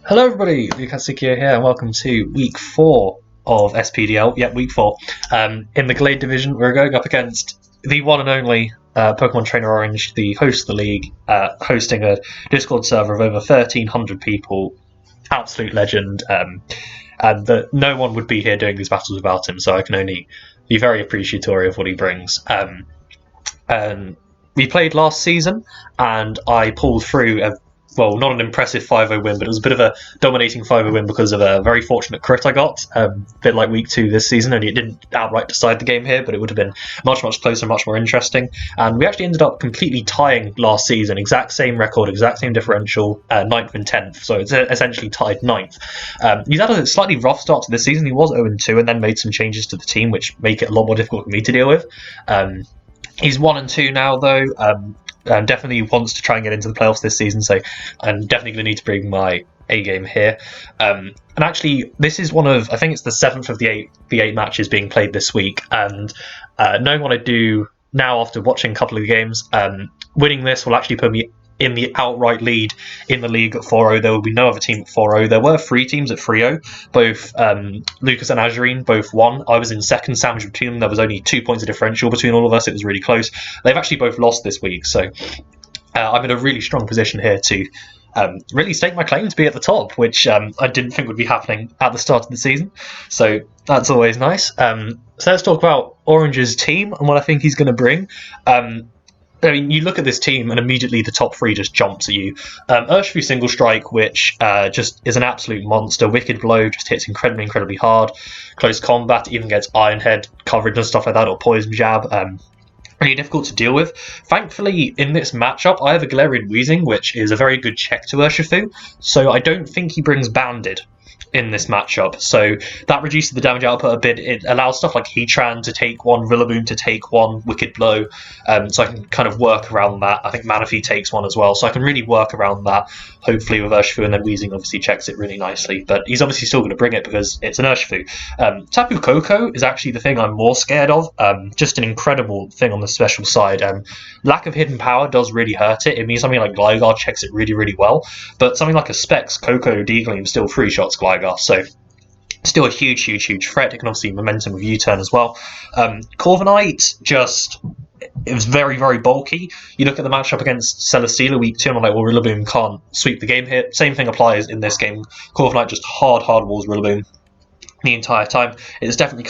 Hello everybody, MASSACRE here and welcome to week 4 of SPDL. Yep, week 4. In the Gallade Division, we're going up against the one and only Pokemon Trainer Orange, the host of the league, hosting a Discord server of over 1,300 people. Absolute legend. And that no one would be here doing these battles without him, so I can only be very appreciatory of what he brings. We played last season, and I pulled through not an impressive 5-0 win, but it was a bit of a dominating 5-0 win because of a very fortunate crit I got. A bit like week 2 this season, only it didn't outright decide the game here, but it would have been much, much closer, much more interesting. And we actually ended up completely tying last season, exact same record, exact same differential, 9th and 10th, so it's essentially tied 9th. He's had a slightly rough start to this season. He was 0-2 and then made some changes to the team, which make it a lot more difficult for me to deal with. He's 1-2 now, though. And definitely wants to try and get into the playoffs this season, so I'm definitely going to need to bring my A game here. And actually, this is one of, I think it's the 7th of the eight matches being played this week, and knowing what I do now after watching a couple of the games, winning this will actually put me in the outright lead in the league at 4-0. There will be no other team at 4-0. There were 3 teams at 3-0. Both Lucas and Azurine both won. I was in second, sandwiched between them. There was only 2 points of differential between all of us. It was really close. They've actually both lost this week, so I'm in a really strong position here to really stake my claim to be at the top, which I didn't think would be happening at the start of the season. So that's always nice. So let's talk about Orange's team and what I think he's going to bring. I mean, you look at this team and immediately the top 3 just jumps at you. Urshifu Single Strike, which just is an absolute monster. Wicked Blow just hits incredibly, incredibly hard. Close Combat even gets Iron Head coverage and stuff like that, or Poison Jab. Really difficult to deal with. Thankfully, in this matchup, I have a Galarian Weezing, which is a very good check to Urshifu, so I don't think he brings Banded in this matchup, so that reduces the damage output a bit. It allows stuff like Heatran to take 1, Rillaboom to take 1, Wicked Blow, so I can kind of work around that. I think Manaphy takes 1 as well, so I can really work around that, hopefully with Urshifu, and then Weezing obviously checks it really nicely, but he's obviously still going to bring it because it's an Urshifu. Tapu Koko is actually the thing I'm more scared of, just an incredible thing on the special side. Lack of hidden power does really hurt it. It means something like Gligar checks it really, really well, but something like a Specs, Koko, D-Gleam still 3-shots Gligar, so still a huge, huge, huge threat. It can obviously momentum with U-turn as well. Corviknight it was very, very bulky. You look at the matchup against Celesteela week 2, and I'm like, well, Rillaboom can't sweep the game here. Same thing applies in this game. Corviknight just hard walls Rillaboom the entire time. It's definitely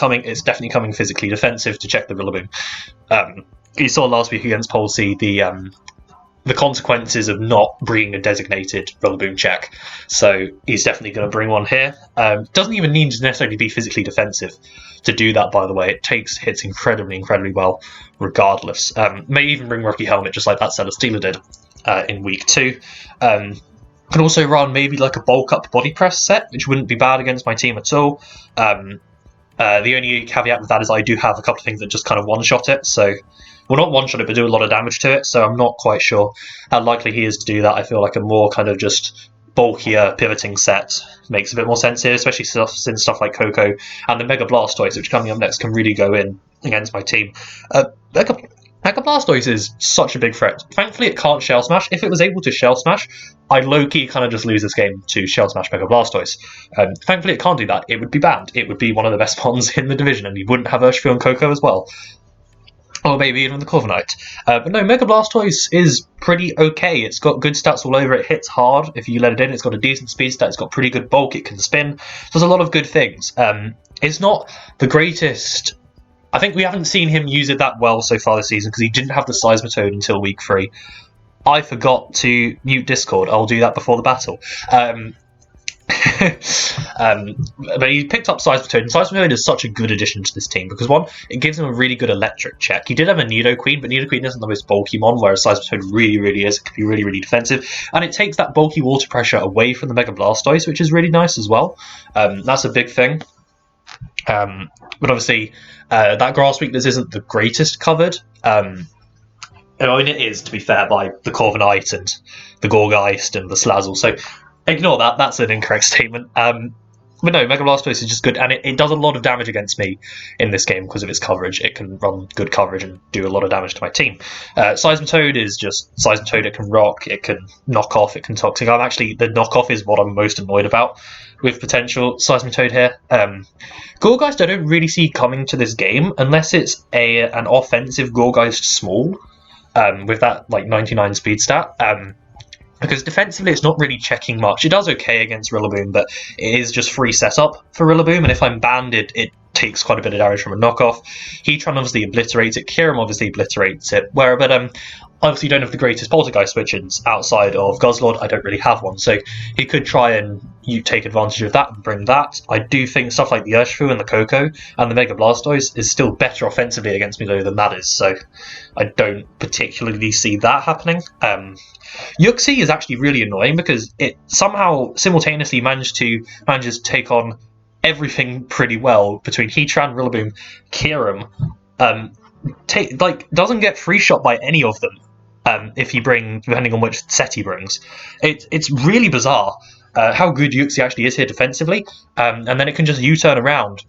coming physically defensive to check the Rillaboom. You saw last week against Polsey the consequences of not bringing a designated Rillaboom check. So he's definitely going to bring one here. Doesn't even need to necessarily be physically defensive to do that, by the way. It takes hits incredibly, incredibly well regardless. May even bring Rocky Helmet just like that Celesteela did in week 2. Can also run maybe like a bulk up body press set, which wouldn't be bad against my team at all. The only caveat with that is I do have a couple of things that just kind of one-shot it, so well, not one-shot it, but do a lot of damage to it, so I'm not quite sure how likely he is to do that. I feel like a more kind of just bulkier pivoting set makes a bit more sense here, especially since stuff like Koko and the Mega Blastoise, which coming up next, can really go in against my team. Mega Blastoise is such a big threat. Thankfully, it can't Shell Smash. If it was able to Shell Smash, I'd low-key kind of just lose this game to Shell Smash Mega Blastoise. Thankfully, it can't do that. It would be banned. It would be one of the best mons in the division, and you wouldn't have Urshifu and Koko as well. Or maybe even the Corviknight. But no, Mega Blastoise is pretty okay. It's got good stats all over. It hits hard if you let it in. It's got a decent speed stat. It's got pretty good bulk. It can spin. So there's a lot of good things. It's not the greatest. I think we haven't seen him use it that well so far this season because he didn't have the Seismitoad until week 3. I forgot to mute Discord. I'll do that before the battle. But he picked up Seismitoad, and Seismitoad is such a good addition to this team because, one, it gives him a really good electric check. He did have a Nidoqueen, but Nidoqueen isn't the most bulky mon, whereas Seismitoad really, really is. It can be really, really defensive, and it takes that bulky water pressure away from the Mega Blastoise, which is really nice as well. That's a big thing. But obviously, that Grass Weakness isn't the greatest covered. I mean, it is, to be fair, by the Corviknight and the Gorgeist and the Slazzle, so ignore that. That's an incorrect statement. but no, Mega Blastoise is just good, and it does a lot of damage against me in this game because of its coverage. It can run good coverage and do a lot of damage to my team. Seismitoad is just Seismitoad. It can rock, it can knock off, it can toxic. The knockoff is what I'm most annoyed about with potential Seismitoad here. Gourgeist I don't really see coming to this game unless it's an offensive Gourgeist small with that like 99 speed stat. Because defensively it's not really checking much. It does okay against Rillaboom, but it is just free setup for Rillaboom, and if I'm banned, it takes quite a bit of damage from a knockoff. Heatran obviously obliterates it, Kyurem obviously obliterates it, but obviously don't have the greatest Poltergeist switch-ins outside of Guzzlord. I don't really have one, so he could try and take advantage of that and bring that. I do think stuff like the Urshifu and the Koko and the Mega Blastoise is still better offensively against me though than that is, so I don't particularly see that happening. Yuxi is actually really annoying because it somehow simultaneously manages to take on everything pretty well between Heatran, Rillaboom, Kyurem. Doesn't get free shot by any of them if you bring, depending on which set he brings. It's really bizarre how good Yuxi actually is here defensively, and then it can just U-turn around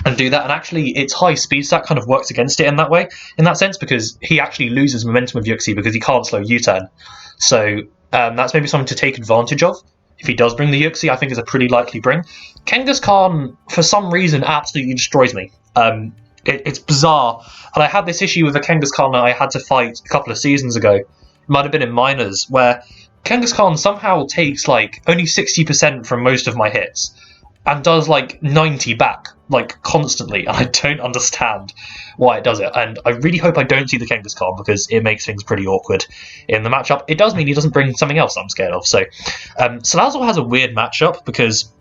and do that, and actually its high speed stat kind of works against it in that sense, because he actually loses momentum with Yuxi because he can't slow U-turn. So that's maybe something to take advantage of. If he does bring the Yuxi, I think is a pretty likely bring. Kangaskhan, for some reason, absolutely destroys me. It's bizarre. And I had this issue with a Kangaskhan that I had to fight a couple of seasons ago. It might have been in Minors, where Kangaskhan somehow takes like only 60% from most of my hits and does like 90 back, like constantly, and I don't understand why it does it. And I really hope I don't see the Kangaskhan because it makes things pretty awkward in the matchup. It does mean he doesn't bring something else I'm scared of. So Salazzle has a weird matchup because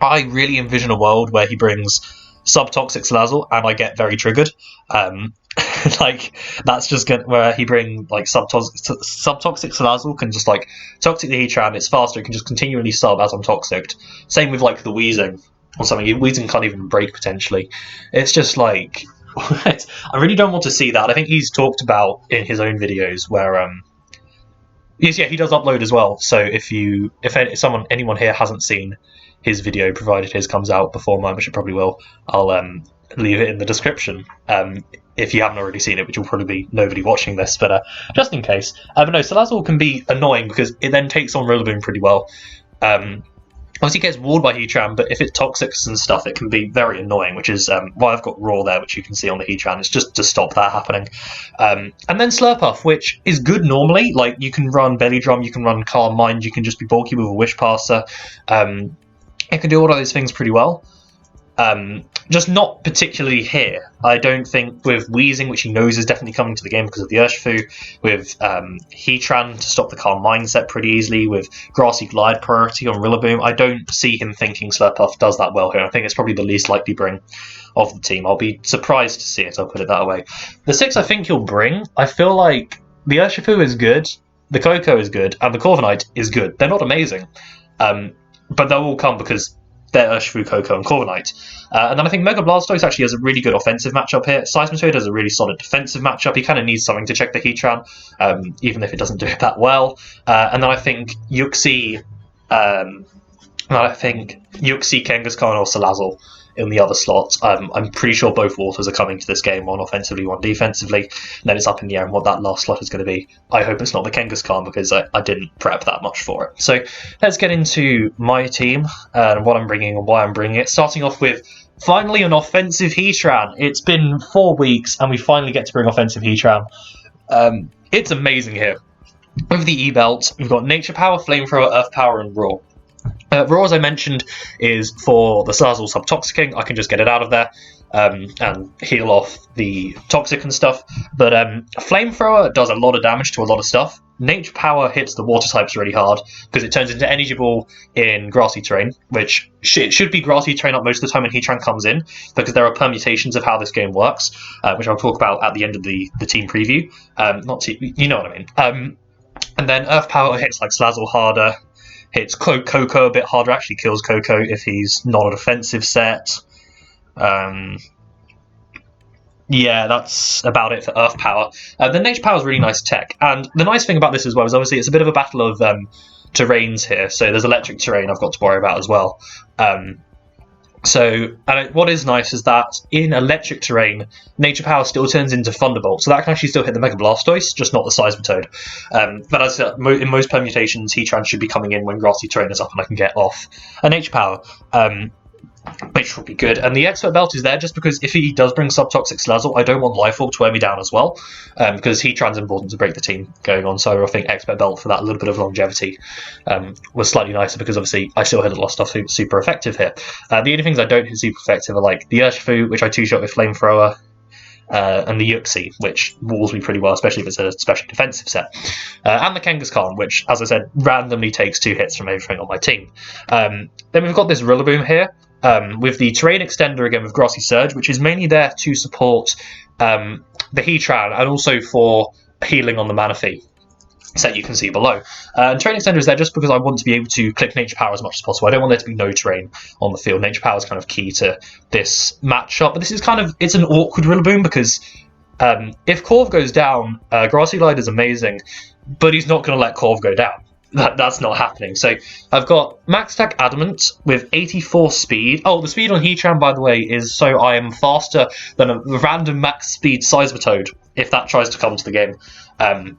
I really envision a world where he brings Subtoxic Salazzle and I get very triggered. Like that's just where he bring like subtoxic Salazzle can just like toxic the Heatran. It's faster. It can just continually sub as I'm toxicked. Same with like the Weezing or something. Weezing can't even break potentially. It's just like I really don't want to see that. I think he's talked about in his own videos where yes, yeah, he does upload as well. So if anyone here hasn't seen his video, provided his comes out before mine, which it probably will, I'll leave it in the description. If you haven't already seen it, which will probably be nobody watching this, but just in case. But no, Salazzle can be annoying because it then takes on Rillaboom pretty well. Obviously, it gets walled by Heatran, but if it toxics and stuff, it can be very annoying, which is why I've got Roar there, which you can see on the Heatran. It's just to stop that happening. And then Slurpuff, which is good normally. Like, you can run Belly Drum, you can run Calm Mind, you can just be bulky with a Wish Passer. It can do all of those things pretty well. Just not particularly here. I don't think with Weezing, which he knows is definitely coming to the game because of the Urshifu, with Heatran to stop the Calm Mindset pretty easily, with Grassy Glide priority on Rillaboom, I don't see him thinking Slurpuff does that well here. I think it's probably the least likely bring of the team. I'll be surprised to see it, I'll put it that way. The 6 I think he'll bring, I feel like the Urshifu is good, the Koko is good, and the Corviknight is good. They're not amazing, but they'll all come because they're Urshifu, Koko, and Corviknight. And then I think Mega Blastoise actually has a really good offensive matchup here. Seismitoad has a really solid defensive matchup. He kind of needs something to check the Heatran, even if it doesn't do it that well. And then I think Yuxi, Kangaskhan, or Salazzle in the other slots. I'm pretty sure both Waters are coming to this game, one offensively, one defensively. And then it's up in the air on what that last slot is going to be. I hope it's not the Kangaskhan because I didn't prep that much for it. So let's get into my team and what I'm bringing and why I'm bringing it. Starting off with finally an offensive Heatran. It's been 4 weeks and we finally get to bring offensive Heatran. It's amazing here. With the E-Belt, we've got Nature Power, Flamethrower, Earth Power, and Roar. Roar, as I mentioned, is for the Salazzle Subtoxicking. I can just get it out of there and heal off the Toxic and stuff. But Flamethrower does a lot of damage to a lot of stuff. Nature Power hits the Water types really hard because it turns into Energy Ball in Grassy Terrain, which should be Grassy Terrain up most of the time when Heatran comes in, because there are permutations of how this game works, which I'll talk about at the end of the team preview. You know what I mean. And then Earth Power hits like Salazzle harder. Hits Koko a bit harder, actually kills Koko if he's not a defensive set. Yeah, that's about it for Earth Power. The Nature Power is really nice tech, and the nice thing about this as well is obviously it's a bit of a battle of terrains here, so there's electric terrain I've got to worry about as well. So, what is nice is that in electric terrain, Nature Power still turns into Thunderbolt, so that can actually still hit the Mega Blastoise, just not the Seismitoad. But as in most permutations, Heatran should be coming in when Grassy terrain is up and I can get off a Nature Power. Which will be good. And the Expert Belt is there just because if he does bring Subtoxic Salazzle, I don't want Life Orb to wear me down as well, because Heatran's important to break the team going on, so I think Expert Belt for that little bit of longevity was slightly nicer, because obviously I still hit a lot of stuff super effective here. The only things I don't hit super effective are like the Urshifu, which I two-shot with Flamethrower, and the Yuxi, which walls me pretty well, especially if it's a specially defensive set. And the Kangaskhan, which, as I said, randomly takes 2 hits from everything on my team. Then we've got this Rillaboom here, with the Terrain Extender again with Grassy Surge, which is mainly there to support the Heatran and also for healing on the Manaphy set you can see below. Terrain Extender is there just because I want to be able to click Nature Power as much as possible. I don't want there to be no terrain on the field. Nature Power is kind of key to this matchup, but this is it's an awkward Rillaboom because if Corv goes down, Grassy Glide is amazing, but he's not going to let Corv go down. That's not happening. So I've got Max Attack Adamant with 84 speed. Oh, the speed on Heatran, by the way, is so I am faster than a random max speed Seismitoad if that tries to come to the game. I'm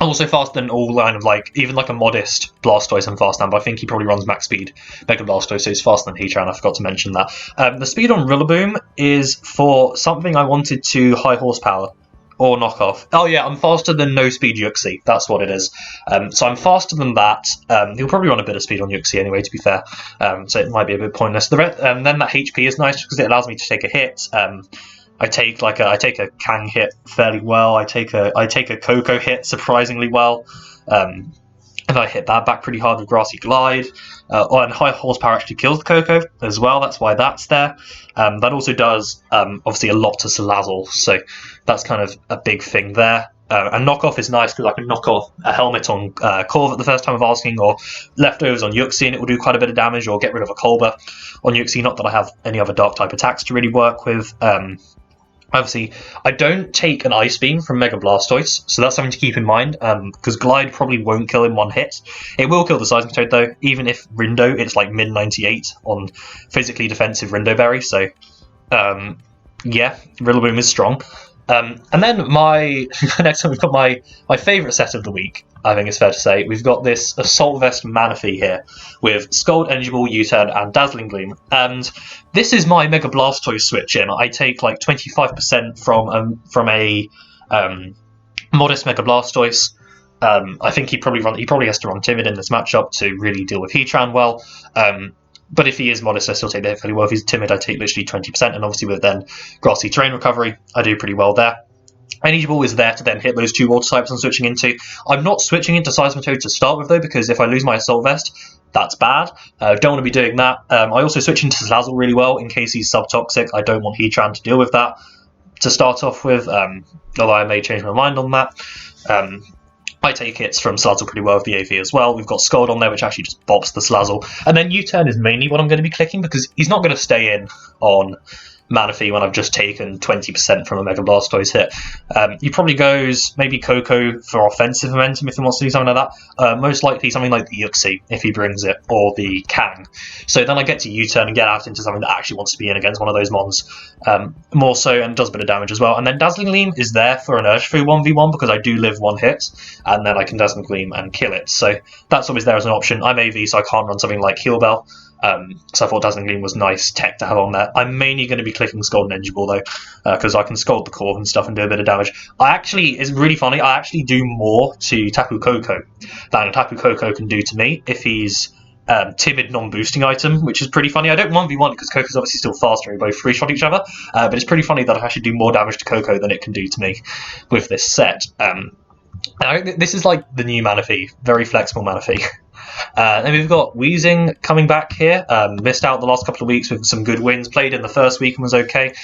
also faster than all line of even a modest Blastoise and fast down, but I think he probably runs max speed Mega Blastoise, so he's faster than Heatran. I forgot to mention that. The speed on Rillaboom is for something I wanted to high horsepower. Or knockoff. Oh yeah, I'm faster than no speed Yuxi. That's what it is. So I'm faster than that. He'll probably run a bit of speed on Yuxi anyway, to be fair. So it might be a bit pointless. Then that HP is nice because it allows me to take a hit. I take a Kang hit fairly well. I take a Coco hit surprisingly well. And I hit that back pretty hard with Grassy Glide. And high horsepower actually kills the Coco as well. That's why that's there. That also does obviously a lot to Salazzle, so that's kind of a big thing there. And knockoff is nice because I can knock off a helmet on Corv at the first time of asking, or leftovers on Yuxi, and it will do quite a bit of damage, or get rid of a Colbur on Yuxi. Not that I have any other dark type attacks to really work with. Obviously, I don't take an Ice Beam from Mega Blastoise, so that's something to keep in mind, because Glide probably won't kill in one hit. It will kill the Seismitoad, though, even if Rindo, it's like mid-98 on physically defensive Rindo Berry, so yeah, Rillaboom is strong. And then next one we've got my favourite set of the week, I think it's fair to say. We've got this Assault Vest Manaphy here with Scald, Energy Ball, U-Turn, and Dazzling Gleam. And this is my Mega Blastoise switch in. I take 25% from a modest Mega Blastoise. I think he probably has to run Timid in this matchup to really deal with Heatran well. But if he is modest, I still take the hit fairly well. If he's timid, I take literally 20%, and obviously with then Grassy Terrain Recovery, I do pretty well there. Energy Ball is there to then hit those 2 water types I'm switching into. I'm not switching into Seismitoad to start with, though, because if I lose my Assault Vest, that's bad. Don't want to be doing that. I also switch into Salazzle really well in case he's subtoxic. I don't want Heatran to deal with that to start off with, although I may change my mind on that. I take hits from Salazzle pretty well with the AV as well. We've got Scald on there, which actually just bops the Salazzle. And then U-Turn is mainly what I'm going to be clicking, because he's not going to stay in on Manaphy when I've just taken 20% from a Mega Blastoise hit. He probably goes maybe Coco for offensive momentum if he wants to do something like that. Most likely something like the Yuxi if he brings it, or the Kang. So then I get to U-Turn and get out into something that actually wants to be in against one of those mons. More so, and does a bit of damage as well. And then Dazzling Gleam is there for an Urshifu 1v1 because I do live 1 hit, and then I can Dazzling Gleam and kill it. So that's always there as an option. I'm AV, so I can't run something like Heal Bell. So I thought Dazzling Gleam was nice tech to have on there. I'm mainly going to be clicking Scald and Energy Ball, though, because I can Scald the Corv and stuff and do a bit of damage. It's really funny, I actually do more to Tapu Koko than Tapu Koko can do to me if he's timid non-boosting item, which is pretty funny. I don't 1v1 because Coco's obviously still faster, we both 3-shot each other, but it's pretty funny that I actually do more damage to Koko than it can do to me with this set. This is like the new Manaphy, very flexible Manaphy. Then we've got Weezing coming back here. Missed out the last couple of weeks with some good wins. Played in the first week and was okay.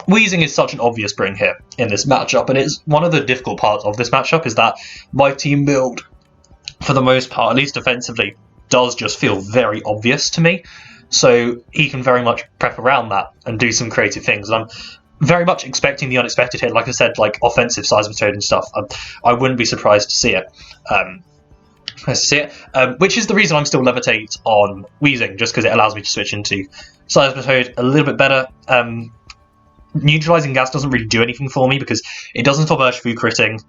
Weezing is such an obvious bring here in this matchup, and it's one of the difficult parts of this matchup is that my team build, for the most part, at least defensively, does just feel very obvious to me. So he can very much prep around that and do some creative things. And I'm very much expecting the unexpected hit. Like I said, like offensive Seismitoad and stuff. I wouldn't be surprised to see it. Nice to see it. Which is the reason I'm still Levitate on Wheezing, just because it allows me to switch into Seismic Mode a little bit better. Neutralizing Gas doesn't really do anything for me because it doesn't stop Urshifu critting.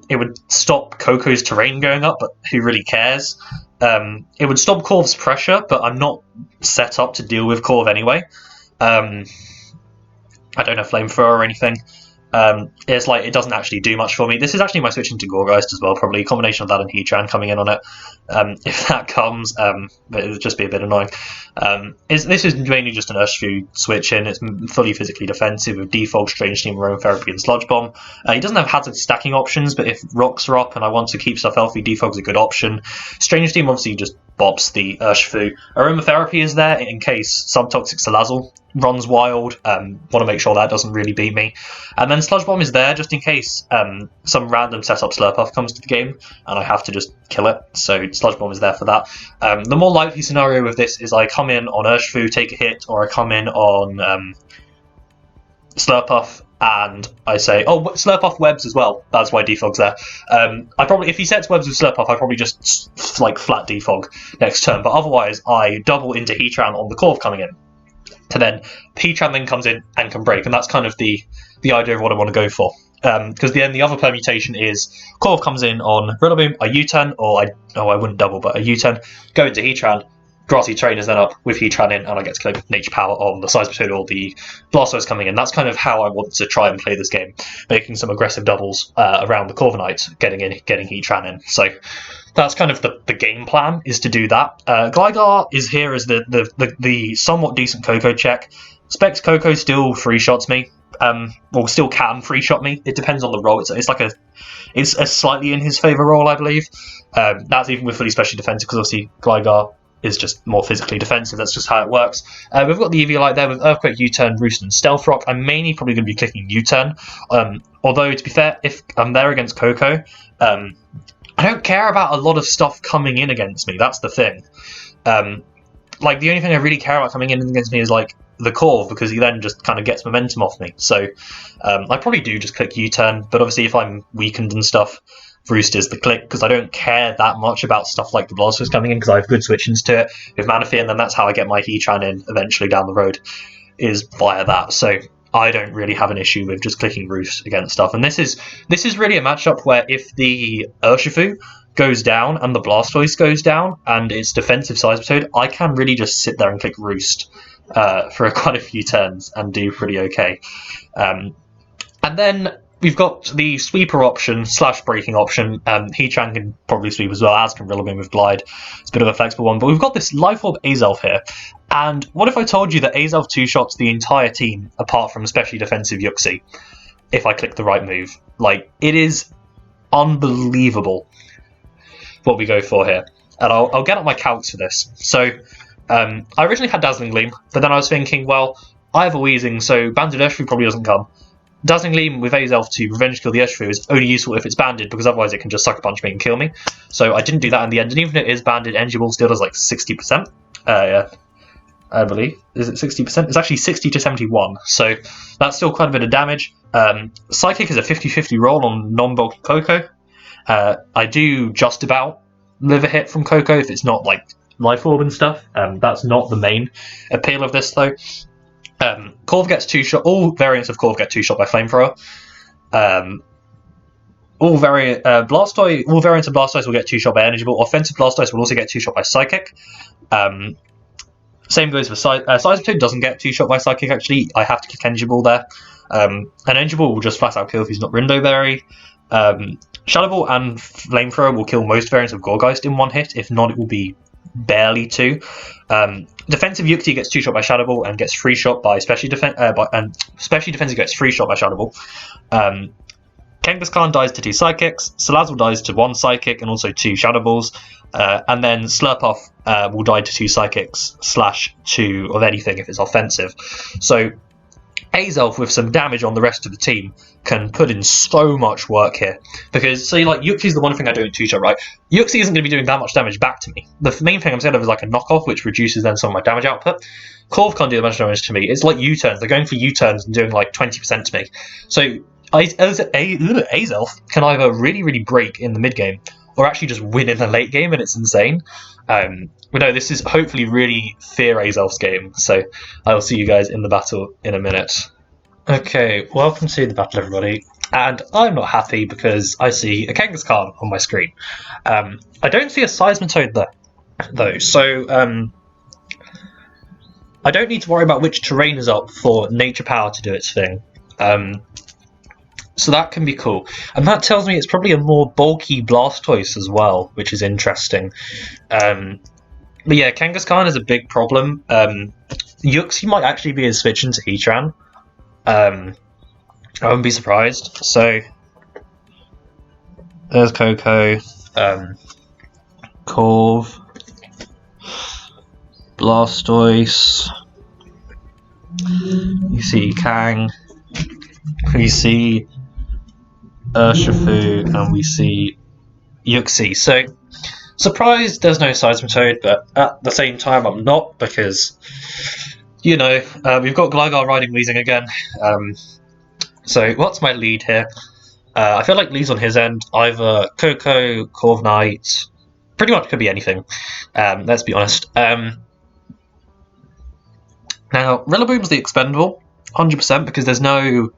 It would stop Coco's terrain going up, but who really cares? It would stop Corv's pressure, but I'm not set up to deal with Corv anyway. I don't have Flamethrower or anything. It's like it doesn't actually do much for me. This is actually my switch into Gourgeist as well, probably a combination of that and Heatran coming in on it. If that comes, but it would just be a bit annoying. This is mainly just an Urshifu switch in. It's fully physically defensive with Defog, Strange Steam, Aromatherapy, and Sludge Bomb. He doesn't have hazard stacking options, but if rocks are up and I want to keep stuff healthy, Defog's a good option. Strange Steam obviously just bops the Urshifu. Aromatherapy is there in case Subtoxic Salazzle runs wild. Want to make sure that doesn't really beat me. And then Sludge Bomb is there just in case some random setup Slurpuff comes to the game and I have to just kill it. So Sludge Bomb is there for that. The more likely scenario with this is I come in on Urshifu, take a hit, or I come in on Slurpuff and I say, oh, Slurpuff webs as well. That's why Defog's there. I probably, if he sets webs with Slurpuff, I probably just like flat Defog next turn. But otherwise, I double into Heatran on the Corv coming in. To then Heatran then comes in and can break, and that's kind of the idea of what I want to go for. Because then the other permutation is Corv comes in on Rillaboom, I U-turn, or I wouldn't double, but I U-turn, go into Heatran, Grassy Terrain is then up with Heatran in, and I get to click Nature Power on the Seismitoad or the Blastoise coming in. That's kind of how I want to try and play this game, making some aggressive doubles around the Corviknight, getting Heatran in. So that's kind of the game plan, is to do that. Gligar is here as the somewhat decent Coco check. Specs Coco still free shots me. Or still can free shot me. It depends on the roll. It's a slightly in his favour roll, I believe. That's even with fully specially defensive, because obviously Gligar is just more physically defensive. That's just how it works. We've got the Eviolite there with Earthquake, U-turn, Roost, and Stealth Rock. I'm mainly probably going to be clicking U-turn. Although, to be fair, if I'm there against Coco, I don't care about a lot of stuff coming in against me. That's the thing. Like, the only thing I really care about coming in against me is, like, the Corv, because he then just kind of gets momentum off me. So I probably do just click U-turn, but obviously if I'm weakened and stuff, Roost is the click, because I don't care that much about stuff like the Blastoise coming in, because I have good switch-ins to it with Manaphy, and then that's how I get my Heatran in eventually down the road, is via that. So I don't really have an issue with just clicking Roost against stuff. And this is really a matchup where if the Urshifu goes down and the Blastoise goes down and it's defensive Seismitoad, I can really just sit there and click Roost for quite a few turns and do pretty okay. And then we've got the sweeper option / breaking option. Heatran can probably sweep as well, as can Rillaboom with Glide. It's a bit of a flexible one, but we've got this Life Orb Azelf here. And what if I told you that Azelf two-shots the entire team apart from especially defensive Yuxi if I click the right move? Like, it is unbelievable what we go for here. And I'll get up my calcs for this. So I originally had Dazzling Gleam, but then I was thinking, well, I have a Wheezing, so Banded Urshifu probably doesn't come. Dazzling Gleam with Azelf to revenge kill the Urshifu is only useful if it's banded, because otherwise it can just Sucker Punch me and kill me. So I didn't do that in the end, and even if it is banded, Energy Ball still does like 60%. Yeah, I believe. Is it 60%? It's actually 60 to 71, so that's still quite a bit of damage. Psychic is a 50-50 roll on non-bulky Coco. I do just about live a hit from Coco if it's not like Life Orb and stuff. That's not the main appeal of this though. Corv gets two-shot. All variants of Corv get two-shot by Flamethrower. All variants of Blastoise will get two-shot by Energy Ball. Offensive Blastoise will also get two-shot by Psychic. Same goes for Seismitoad doesn't get two-shot by Psychic, actually. I have to kick Energy Ball there. And Energy Ball will just flat-out kill if he's not Rindo Berry. Shadow Ball and Flamethrower will kill most variants of Gourgeist in one hit. If not, it will be barely two. Defensive Yuxi gets two-shot by Shadow Ball and gets free shot by Specially Defensive gets free shot by Shadow Ball. Kangaskhan dies to 2 Psychics, Salazzle dies to 1 Psychic and also 2 Shadow Balls, and then Slurpuff will die to 2 Psychics / 2 of anything if it's offensive. So Azelf with some damage on the rest of the team can put in so much work here. Because, see, like, Yuxi's the one thing I do in two-shot, right? Yuxi isn't going to be doing that much damage back to me. The main thing I'm scared of is like a knockoff, which reduces then some of my damage output. Corv can't do that much damage to me. It's like U-turns. They're going for U-turns and doing like 20% to me. So Azelf can either really, really break in the mid-game, or actually just win in the late game, and it's insane. But no, this is hopefully really Fira's Elf's game, so I will see you guys in the battle in a minute. Okay, welcome to the battle, everybody. And I'm not happy because I see a Kelfkis card on my screen. I don't see a Seismitoad there, though, so I don't need to worry about which terrain is up for Nature Power to do its thing. So that can be cool. And that tells me it's probably a more bulky Blastoise as well, which is interesting. But yeah, Kangaskhan is a big problem. Yuxi might actually be a switch into Heatran. I wouldn't be surprised. So there's Coco, Corv, Blastoise. You see Kang. We see Urshifu, and we see Yuxi. So surprised there's no Seismitoad, but at the same time I'm not, because you know, we've got Gligar riding Weezing again. So what's my lead here? I feel like leads on his end, either Coco, Corviknight, pretty much could be anything. Let's be honest. Now, Rillaboom's the expendable, 100%, because there's no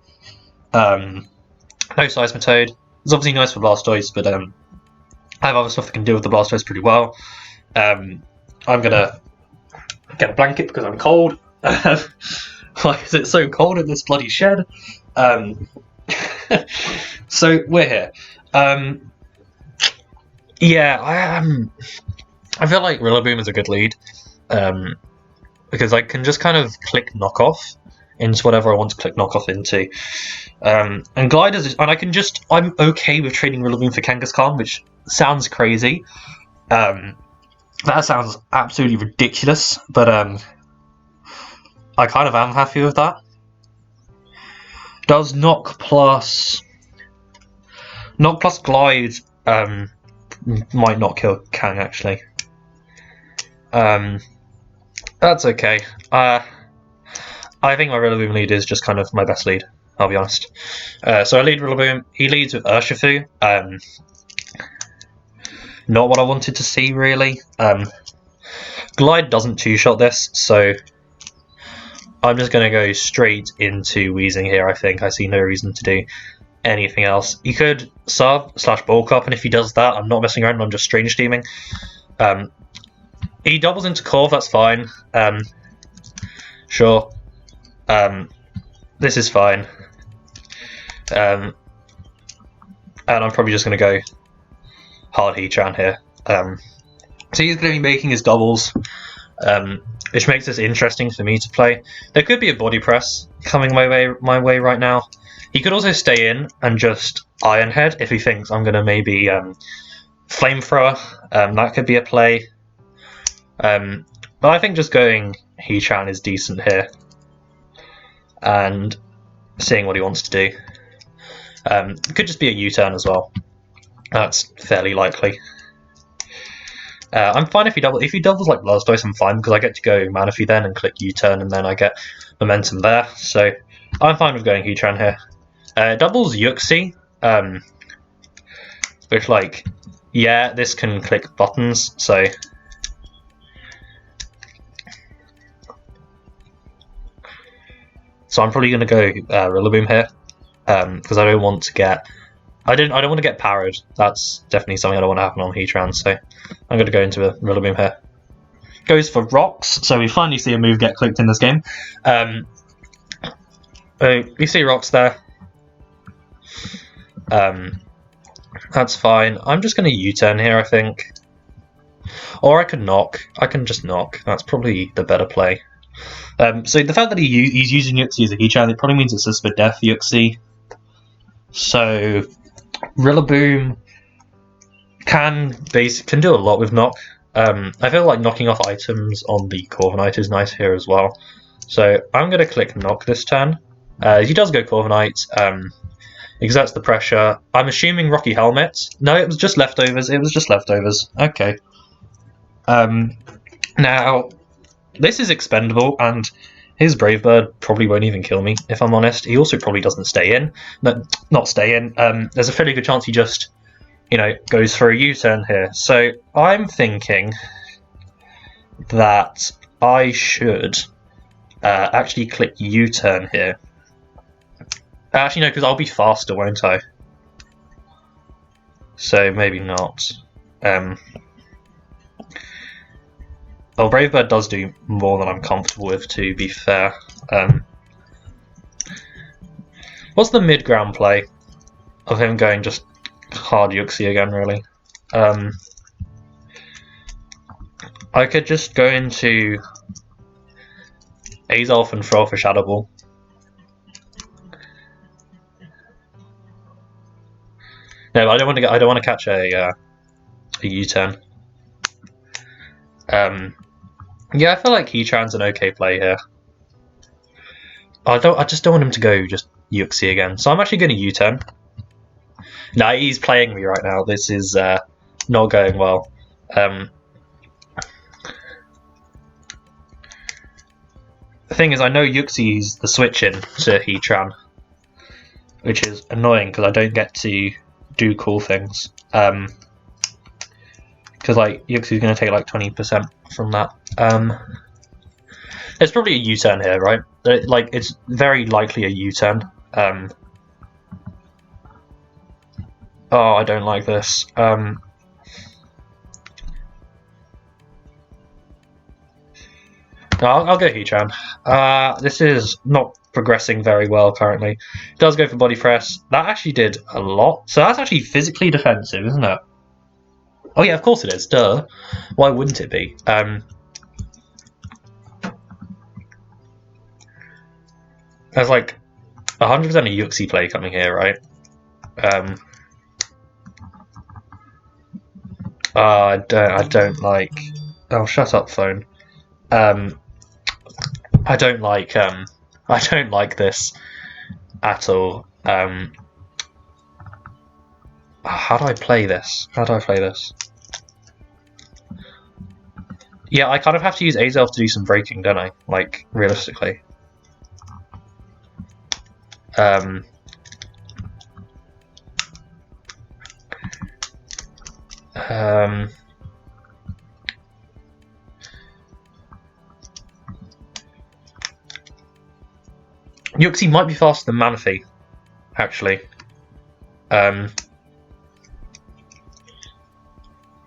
Seismitoad. It's obviously nice for Blastoise, but I have other stuff that can deal with the Blastoise pretty well. I'm gonna get a blanket because I'm cold. Why is it so cold in this bloody shed? So we're here. Yeah, I feel like Rillaboom is a good lead, because I can just kind of click knockoff into whatever I want to click knockoff into. And Gliders, and I'm okay with trading Rillaboom for Kangaskhan, which sounds crazy. That sounds absolutely ridiculous, but I kind of am happy with that. Does Knock plus Glide might not kill Kang, actually. That's okay. I think my Rillaboom lead is just kind of my best lead, I'll be honest. So I lead Rillaboom. He leads with Urshifu. Not what I wanted to see, really. Glide doesn't two-shot this, so I'm just going to go straight into Weezing here, I think. I see no reason to do anything else. He could sub/bulk up, and if he does that, I'm not messing around, I'm just Strange Steaming. He doubles into Corv, that's fine. Sure. This is fine. And I'm probably just going to go hard Heatran here. So he's going to be making his doubles, which makes this interesting for me to play. There could be a body press coming my way right now. He could also stay in and just Iron Head if he thinks I'm going to maybe Flamethrower. That could be a play. But I think just going Heatran is decent here, and seeing what he wants to do. It could just be a U-turn as well. That's fairly likely. I'm fine if he doubles like Blastoise, I'm fine, because I get to go Manaphy then and click U-turn, and then I get momentum there. So I'm fine with going Heatran here. Doubles Yuxi, which, like, yeah, this can click buttons, so I'm probably going to go Rillaboom here, because I don't want to get I don't want to get parried. That's definitely something I don't want to happen on Heatran, so I'm going to go into a Rillaboom here. Goes for Rocks, so we finally see a move get clicked in this game. You see Rocks there. That's fine. I'm just going to U-turn here, I think. Or I can knock. I can just knock. That's probably the better play. So the fact that he's using Yuxi as a Heatran, it probably means it's a Spit Death Yuxi. So Rillaboom can do a lot with knock. I feel like knocking off items on the Corviknight is nice here as well. So I'm going to click knock this turn. He does go Corviknight. Exerts the pressure. I'm assuming Rocky Helmet. No, it was just leftovers. It was just leftovers. Okay. Now, this is expendable, and his Brave Bird probably won't even kill me, if I'm honest. He also probably doesn't stay in. No, not stay in. There's a fairly good chance he just goes for a U-turn here. So I'm thinking that I should actually click U-turn here. Actually, no, because I'll be faster, won't I? So maybe not. Well, Bravebird does do more than I'm comfortable with, to be fair. What's the mid-ground play of him going just hard Yuxi again, really? I could just go into Azolf and throw off a Shadow Ball. No, I don't want to catch a U-turn. Yeah, I feel like Heatran's an okay play here. I just don't want him to go just Yuxi again. So I'm actually going to U-turn. No, he's playing me right now. This is not going well. The thing is, I know Yuxi's the switch in to Heatran, which is annoying because I don't get to do cool things. Because like Yuxi's going to take like 20% from that. There's probably a U-turn here, right? Like it's very likely a U-turn. Oh, I don't like this. I'll go Heatran. This is not progressing very well currently. It does go for body press. That actually did a lot. So that's actually physically defensive, isn't it? Oh yeah, of course it is. Duh. Why wouldn't it be? There's like 100% a Yuxi play coming here, right? I don't like. Oh, shut up, phone. I don't like this at all. How do I play this? Yeah, I kind of have to use Azelf to do some breaking, don't I? Like, realistically. Yuxi might be faster than Manaphy, actually.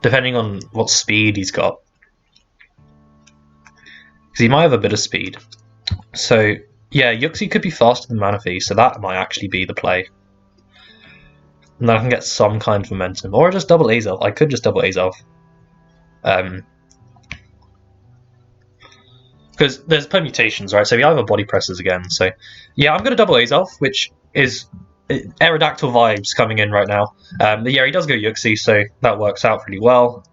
Depending on what speed he's got. Because he might have a bit of speed. So, yeah, Yuxi could be faster than Manaphy, so that might actually be the play. And then I can get some kind of momentum. Or just double Azelf. I could just double Azelf. Because there's permutations, right? So we either body presses again. So, yeah, I'm going to double Azelf, which is Aerodactyl vibes coming in right now. But yeah, he does go Yuxi, so that works out pretty well.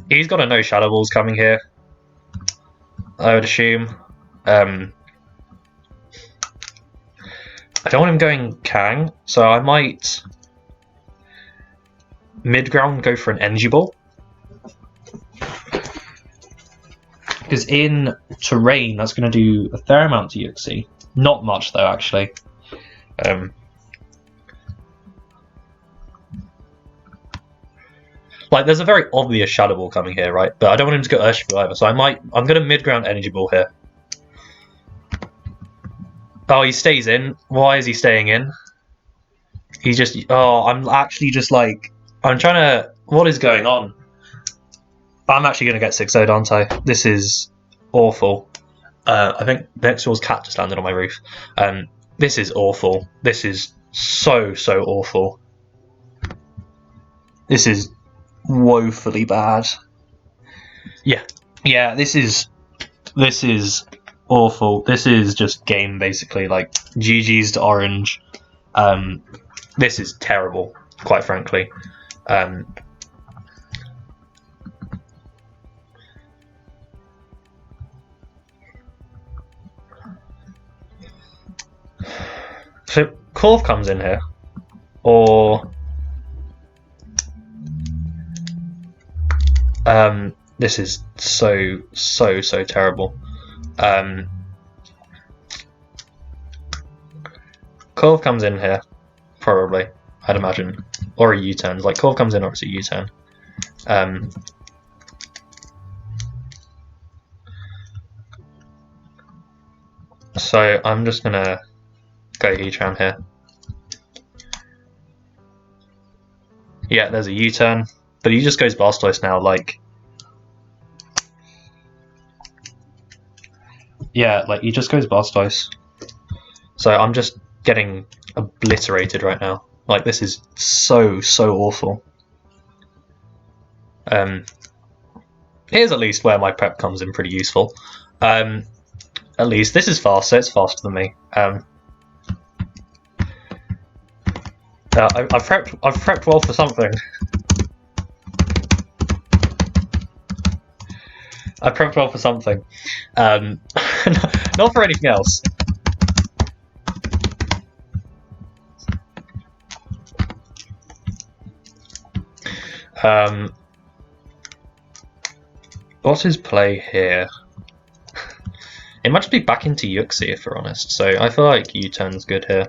He's got to know Shadow Balls coming here, I would assume. I don't want him going Kang, so I might mid-ground go for an Energy Ball. Because in terrain, that's going to do a fair amount to Yuxi. Not much, though, actually. Like, there's a very obvious Shadow Ball coming here, right? But I don't want him to go Urshifu either, so I'm going to mid-ground Energy Ball here. Oh, he stays in. Why is he staying in? He's just... Oh, I'm actually just like... I'm trying to... What is going on? I'm actually going to get 6-0'd, aren't I? This is awful. I think Vexor's cat just landed on my roof. This is awful. This is so awful. This is woefully bad. Yeah, this is awful. This is just game, basically. Like, GG's to Orange. This is terrible, quite frankly. So Korv comes in here, or this is so terrible. Korv comes in here, probably. I'd imagine. Or a U-turn. Like, Corv comes in or it's a U-turn. So I'm just going to go Heatran here. Yeah, there's a U-turn. But he just goes Blastoise now, like... Yeah, like, he just goes Blastoise. So I'm just getting obliterated right now. Like, this is so awful. Here's at least where my prep comes in pretty useful. At least this is fast, so it's faster than me. I've prepped well for something. I prepped well for something. Not for anything else. What's his play here? It might just be back into Yuxi if we're honest, so I feel like U-turn's good here.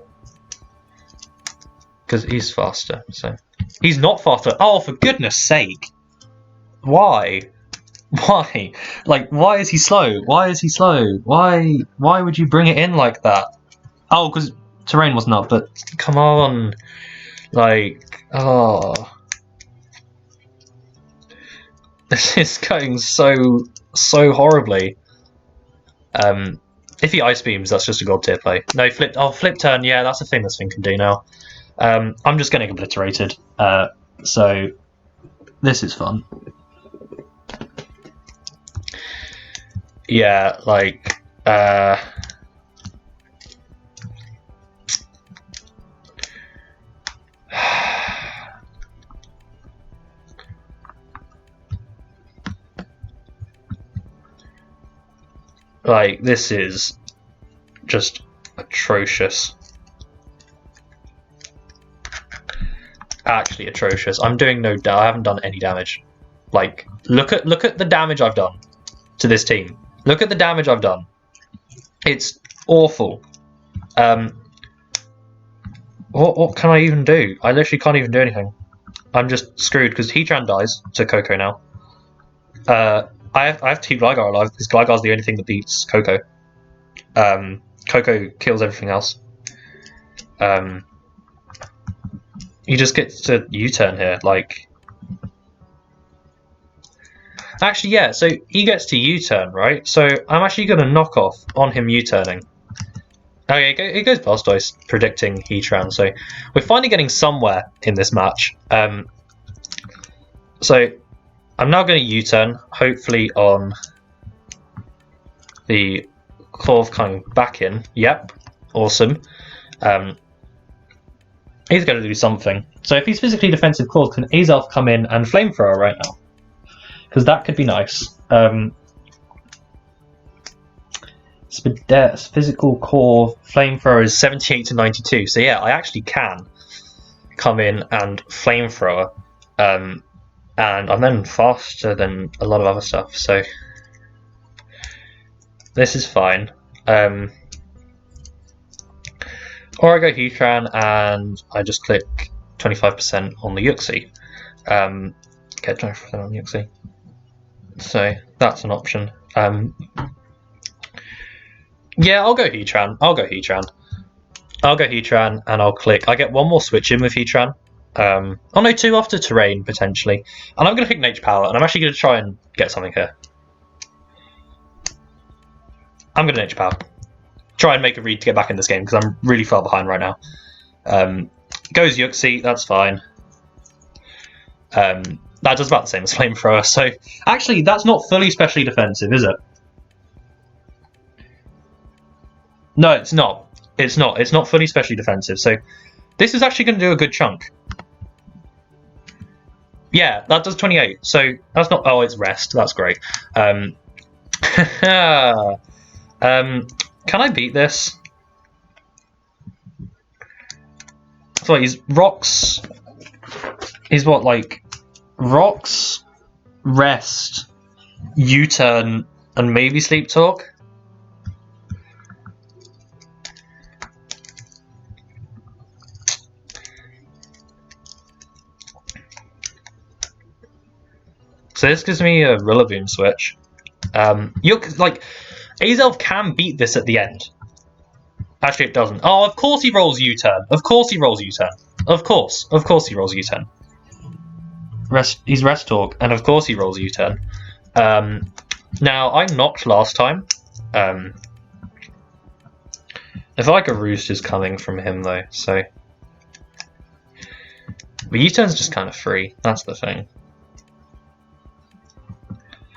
Because he's faster, so... He's not faster! Oh, for goodness sake! Why? Why? Like, why is he slow? Why is he slow? Why would you bring it in like that? Oh, because terrain wasn't up, but come on! Like, oh... This is going so horribly. If he ice beams, that's just a god tier play. No, flip turn, yeah, that's a thing this thing can do now. I'm just getting obliterated, so this is fun. Yeah, like, like, this is just atrocious. Actually atrocious. I'm doing I haven't done any damage. Like, look at the damage I've done to this team. Look at the damage I've done. It's awful. What can I even do? I literally can't even do anything. I'm just screwed because Heatran dies to Coco now. I have two Gligar alive because Gligar's the only thing that beats Coco. Coco kills everything else. He just gets to U-turn here, like... Actually, yeah, so he gets to U-turn, right? So I'm actually going to knock off on him U-turning. Okay, it goes Blastoise, predicting Heatran, so we're finally getting somewhere in this match. So I'm now going to U-turn, hopefully on the Corv coming back in. Yep, awesome. He's going to do something. So if he's physically defensive, Corv can Azelf come in and Flamethrower right now. Because that could be nice. Physical core Flamethrower is 78 to 92. So yeah, I actually can come in and Flamethrower. And I'm then faster than a lot of other stuff. So this is fine. Or I go Heatran and I just click 25% on the Yuxi. Get 25% on the Yuxi. So that's an option. Yeah, I'll go Heatran. I'll go Heatran and I'll click. I get one more switch in with Heatran. Oh no, two after terrain potentially. And I'm going to pick Nature Power and I'm actually going to try and get something here. I'm going to Nature Power. Try and make a read to get back in this game because I'm really far behind right now. Goes Yuxi, that's fine. That does about the same as Flamethrower, so actually that's not fully specially defensive, is it? No, it's not. It's not. It's not fully specially defensive, so this is actually going to do a good chunk. Yeah, that does 28, so that's not... Oh, it's rest, that's great. Can I beat this? So he's rocks. He's what, like rocks, rest, U-turn, and maybe sleep talk. So this gives me a Rillaboom switch. Like, Azelf can beat this at the end. Actually, it doesn't. Oh, of course he rolls U-turn. Of course he rolls U-turn. Of course he rolls U-turn. He's Rest Talk, and of course he rolls U-turn. Now, I knocked last time. I feel like a roost is coming from him, though, so... But U-turn's just kind of free, that's the thing.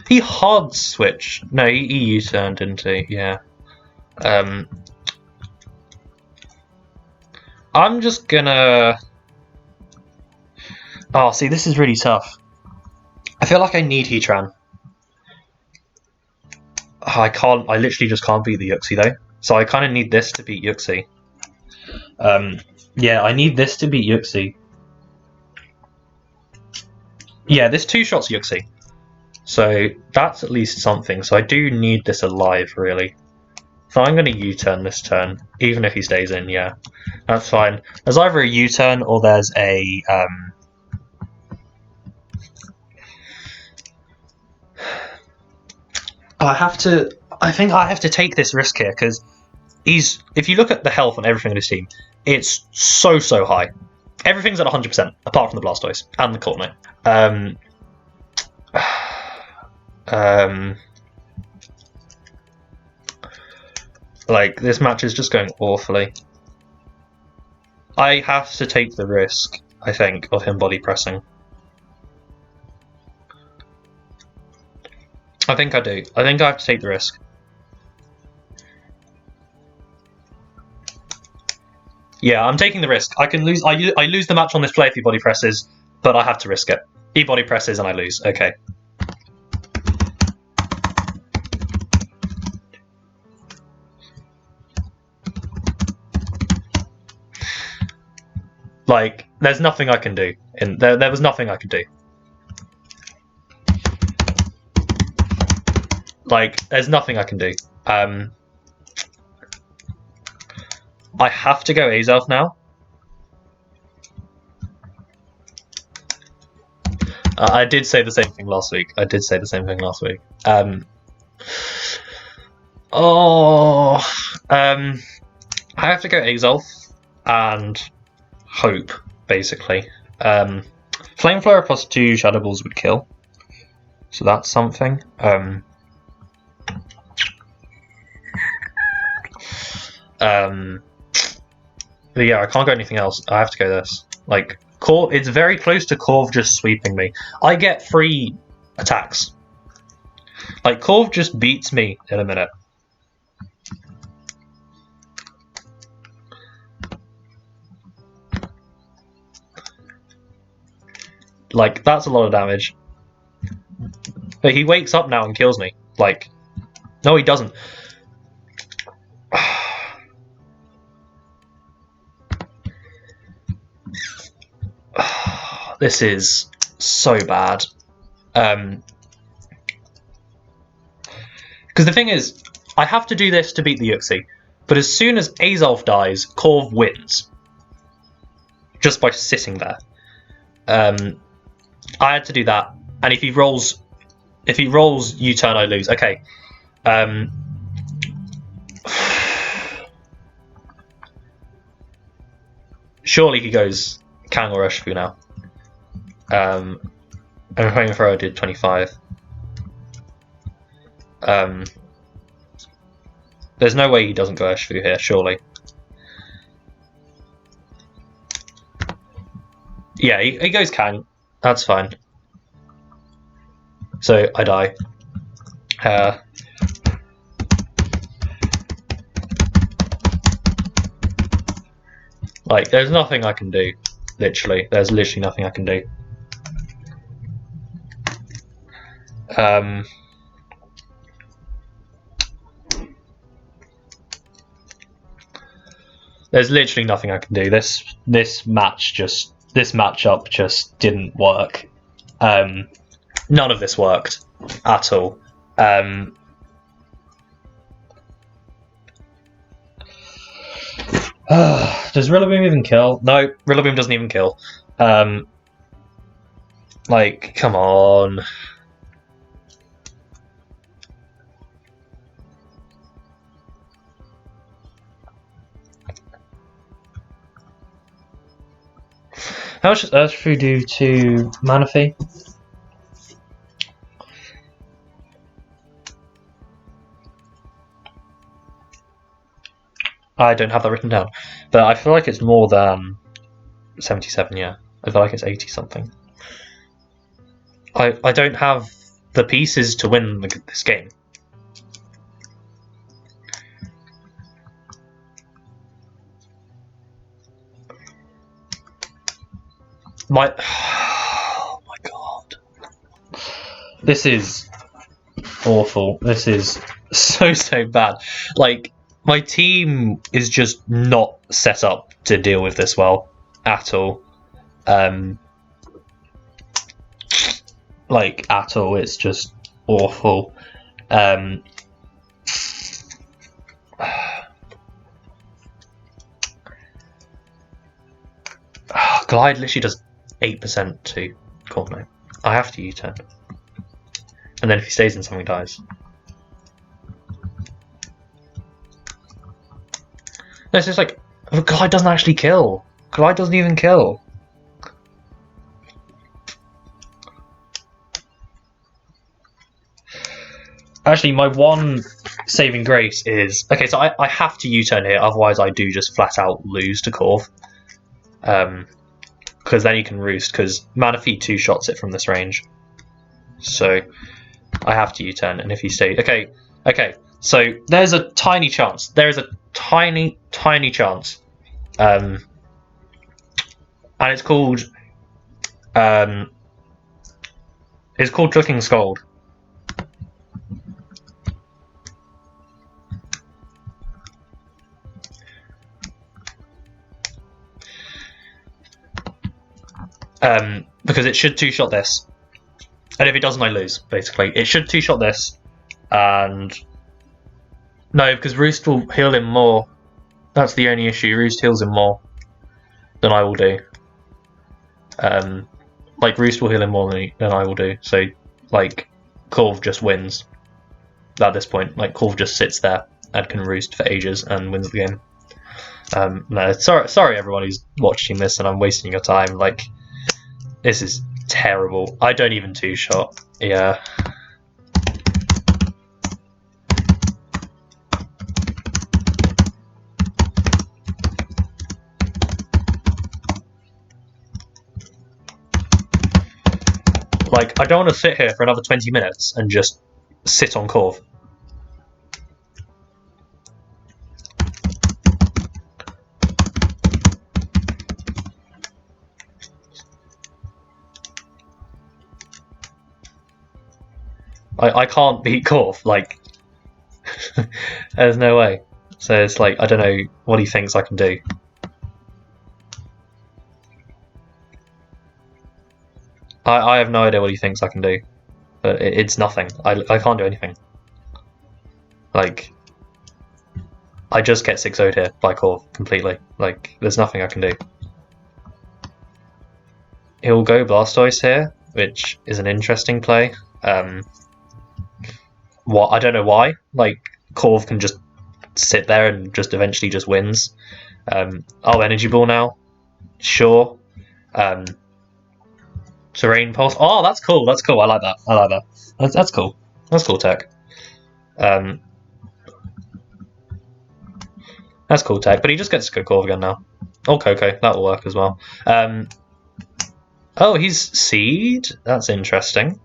He hard switched. No, he U-turned, didn't he? Yeah. I'm just gonna... Oh, see, this is really tough. I feel like I need Heatran. Oh, I literally just can't beat the Yuxi, though. So I kind of need this to beat Yuxi. Yeah, I need this to beat Yuxi. Yeah, this two-shots Yuxi. So that's at least something. So I do need this alive, really. So I'm going to U-turn this turn, even if he stays in, yeah. That's fine. There's either a U-turn or there's a... I think I have to take this risk here, because if you look at the health on everything in his team, it's so high. Everything's at 100%, apart from the Blastoise and the Corviknight. Like, this match is just going awfully. I have to take the risk, I think, of him body pressing. I think I do. I think I have to take the risk. Yeah, I'm taking the risk. I can lose. I lose the match on this play if he body presses, but I have to risk it. He body presses and I lose. Okay. Like, there's nothing I can do. There was nothing I could do. Like, there's nothing I can do. I have to go Azelf now. I did say the same thing last week. I have to go Azelf and hope, basically. Flamethrower plus 2 Shadow Balls would kill. So that's something. But yeah, I can't go anything else. I have to go this. Like, it's very close to Corv just sweeping me. I get 3 attacks. Like, Corv just beats me in a minute. Like, that's a lot of damage. But he wakes up now and kills me. Like, no, he doesn't. This is so bad. Because the thing is, I have to do this to beat the Yuxi. But as soon as Azelf dies, Corv wins. Just by sitting there. I had to do that. And if he rolls U-turn, I lose. Okay. Surely he goes Kang or Urshifu now. And Flamethrower did 25. There's no way he doesn't go Urshifu here, surely. Yeah, he goes Kang. That's fine. So I die. Like, there's nothing I can do. Literally, there's literally nothing I can do. There's literally nothing I can do. This matchup just didn't work. None of this worked at all. Does Rillaboom even kill? No, Rillaboom doesn't even kill. Like, come on. How much does Earth True do to mana fee? I don't have that written down, but I feel like it's more than 77. Yeah, I feel like it's 80 something. I don't have the pieces to win this game. Oh my god, this is awful. This is so bad. Like, my team is just not set up to deal with this well at all. Like, at all. It's just awful. Gallade literally does 8% to Corvo. I have to U-turn. And then if he stays in, something dies. No, it's just like, Gallade doesn't actually kill. Gallade doesn't even kill. Actually, my one saving grace is... Okay, so I have to U-turn here, otherwise I do just flat out lose to Corv. Because then he can roost, because Mana Feed 2 shots it from this range. So I have to U-turn, and if he stays... Okay, so there's a tiny chance. There is a tiny chance. And it's called... it's called Clicking Scold. Because it should 2-shot this. And if it doesn't, I lose, basically. It should 2-shot this. And... No, because Roost will heal him more. That's the only issue. Roost heals him more than I will do. Like, Roost will heal him more than I will do. So, like, Corv just wins at this point. Like, Corv just sits there and can Roost for ages and wins the game. No, sorry everyone who's watching this and I'm wasting your time. Like, this is terrible. I don't even 2-shot. Yeah. Like, I don't want to sit here for another 20 minutes and just sit on Corv. I can't beat Corv, like, there's no way. So it's like, I don't know what he thinks I can do. I have no idea what he thinks I can do. But it's nothing. I can't do anything. Like, I just get 6-0'd here by Corv completely. Like, there's nothing I can do. He'll go Blastoise here, which is an interesting play. I don't know why. Like, Corv can just sit there and just eventually just wins. Oh, Energy Ball now. Sure. Terrain Pulse. Oh, that's cool. That's cool. I like that. I like that. That's cool. That's cool tech. That's cool tech. But he just gets to go Corv again now. Oh, Coco. That'll work as well. Oh, he's Seed. That's interesting.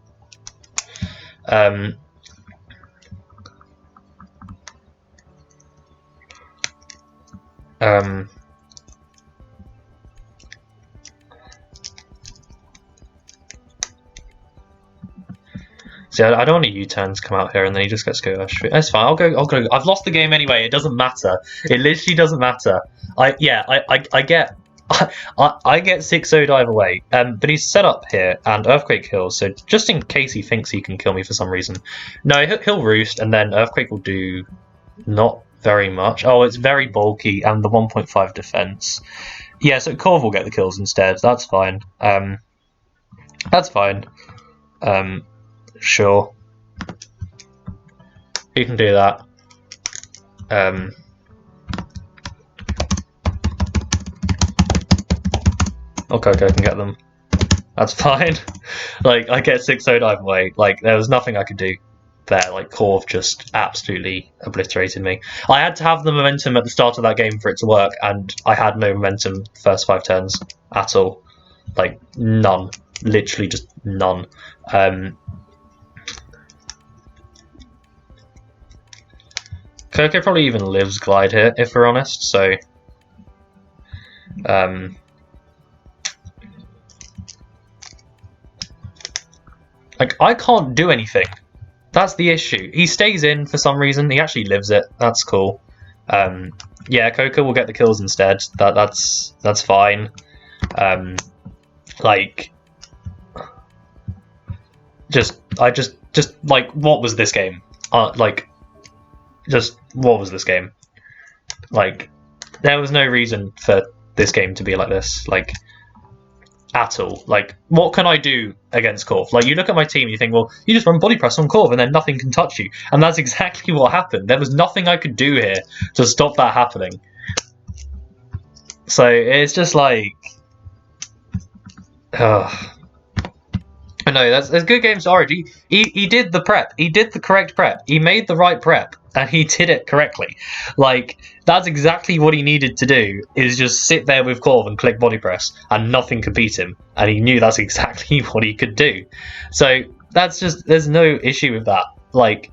See, I don't want a U-turn to come out here and then he just gets to go. That's fine. I'll go. I've lost the game anyway. It doesn't matter. It literally doesn't matter. I get I get 6-0'd either way. But he's set up here and Earthquake kills. So just in case he thinks he can kill me for some reason, no, he'll Roost and then Earthquake will do not very much. Oh, it's very bulky and the 1.5 defense. Yeah, so Corv will get the kills instead. That's fine. That's fine. Sure. You can do that. Okay, I can get them. That's fine. Like, I get 6-0 either way. Like, there was nothing I could do there. Like, Corv just absolutely obliterated me. I had to have the momentum at the start of that game for it to work, and I had no momentum the first 5 turns at all. Like, none. Literally just none. Coco probably even lives Glide here, if we're honest, so... like, I can't do anything. That's the issue. He stays in for some reason. He actually lives it. That's cool. Yeah, Coco will get the kills instead. That's fine. Like, just like, what was this game? Like, just what was this game? Like, there was no reason for this game to be like this. Like, at all. Like, what can I do against Corv? Like, you look at my team and you think, well, you just run body press on Corv and then nothing can touch you. And that's exactly what happened. There was nothing I could do here to stop that happening. So it's just like... I know, that's good games to Orange. He did the prep. He did the correct prep. He made the right prep. And he did it correctly. Like, that's exactly what he needed to do, is just sit there with Corv and click body press, and nothing could beat him. And he knew that's exactly what he could do. So, that's just, there's no issue with that. Like,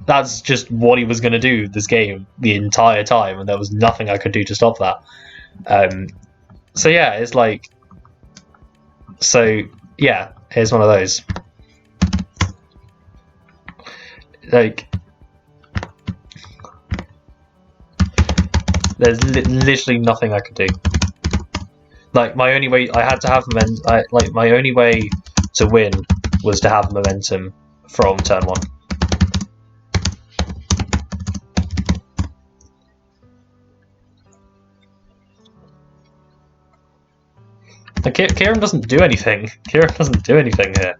that's just what he was going to do this game the entire time, and there was nothing I could do to stop that. So yeah, it's like... So, yeah, here's one of those. Like... There's literally nothing I could do. Like, my only way, I had to have momentum. Like, my only way to win was to have momentum from turn 1. Like, Kieran doesn't do anything. Kieran doesn't do anything here.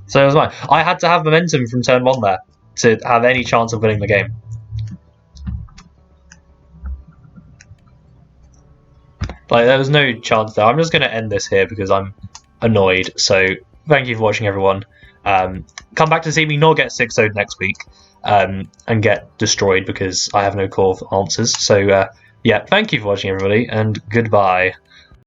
So it was mine. I had to have momentum from turn 1 there to have any chance of winning the game. Like, there was no chance there. I'm just going to end this here because I'm annoyed. So thank you for watching, everyone. Come back to see me not get 6-0'd next week and get destroyed because I have no core answers. So yeah, thank you for watching, everybody, and goodbye.